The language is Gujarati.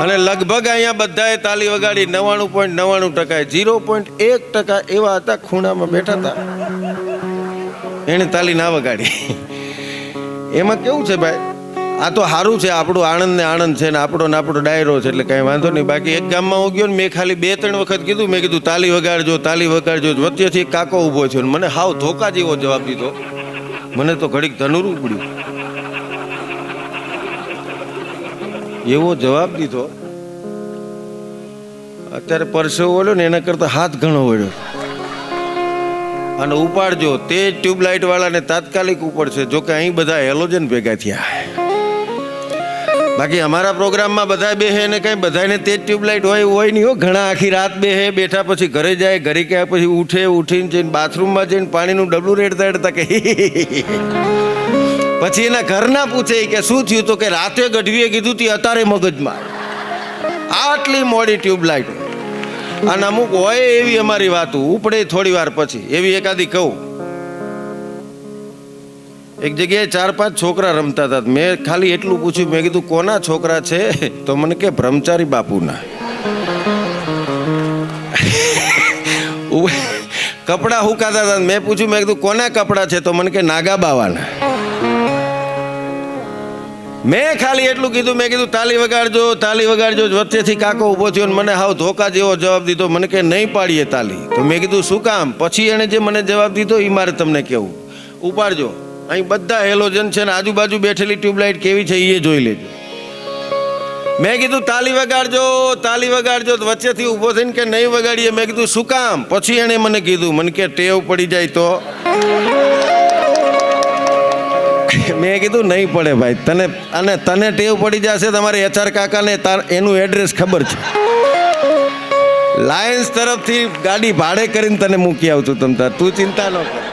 અને લગભગ અહીંયા બધાએ તાલી વગાડી 99.99%. 0.1% એવા હતા ખૂણામાં બેઠા હતા, એને તાલી ના વગાડી. એમાં કેવું છે ભાઈ, આ તો સારું છે, આપણું આણંદ ને આણંદ છે ને આપણો ડાયરો છે એટલે કાંઈ વાંધો નહીં. બાકી એક ગામમાં હું ગયો ને મેં ખાલી 2-3 વખત કીધું, મેં કીધું તાલી વગાડજો તાલી વગાડજો. વચ્ચેથી કાકો ઊભો છે, મને હાવ ધોકા જેવો જવાબ દીધો. મને તો ઘડીક ધનુરું પડ્યું, એવો જવાબ દીધો. અત્યારે પરસેવો વળ્યો ને એના કરતા હાથ ઘણો વળ્યો. અને ઉપાડજો તે ટ્યુબલાઇટ વાળાને તાત્કાલિક ઉપડશે. જોકે અહીં બધા હેલોજન ભેગા થયા. બાકી અમારા પ્રોગ્રામમાં બધા બેહે ને કઈ બધાને તે જ ટ્યુબલાઇટ હોય નહીં હો. ઘણા આખી રાત બેઠા પછી ઘરે જાય, ઘરે ક્યાં પછી ઉઠીને જઈને બાથરૂમમાં જઈને પાણીનું ડબલું રેડતા કે પછી એના ઘરના પૂછે કે શું થયું, તો કે રાતે ગઢવીએ કીધું તી અત્યારે મગજમાં. આટલી મોડી ટ્યુબલાઇટ. અને અમુક હોય એવી અમારી વાતો ઉપડે થોડી વાર પછી. એવી એકાદી કહું, એક જગ્યાએ 4-5 છોકરા રમતા હતા. મેં ખાલી એટલું પૂછ્યું, મેં કીધું કોના છોકરા છે, તો મને કે બ્રહ્મચારી બાપુના. કપડા હુકાતા હતા. મેં પૂછ્યું, મેં કીધું કોના કપડા છે, તો મને કે નાગા બાવાના. મેં ખાલી એટલું કીધું, મેં કીધું તાલી વગાડજો તાલી વગાડજો. વચ્ચેથી કાકો ઊભો થયો ને મને હાવ ધોકા જેવો જવાબ દીધો. મને કે નહીં પાડીએ તાલી. તો મેં કીધું શું કામ? પછી એણે જે મને જવાબ દીધો એ મારે તમને કહેવું. ઉપાડજો, અહીં બધા હેલોજન છે ને આજુબાજુ બેઠેલી ટ્યુબલાઇટ કેવી છે એ જોઈ લેજો. મેં કીધું તાલી વગાડજો તાલી વગાડજો. વચ્ચેથી ઊભો થઈને કે નહીં વગાડીએ. મેં કીધું શું કામ? પછી એણે મને કીધું, મને કે ટેવ પડી જાય તો. મેં કીધું નહીં પડે ભાઈ, તને ટેવ પડી જશે. તમારે HR કાકાને એનું એડ્રેસ ખબર છે. લાયન્સ તરફથી ગાડી ભાડે કરીને તને મૂકી આવતું. તું ચિંતા ન કર.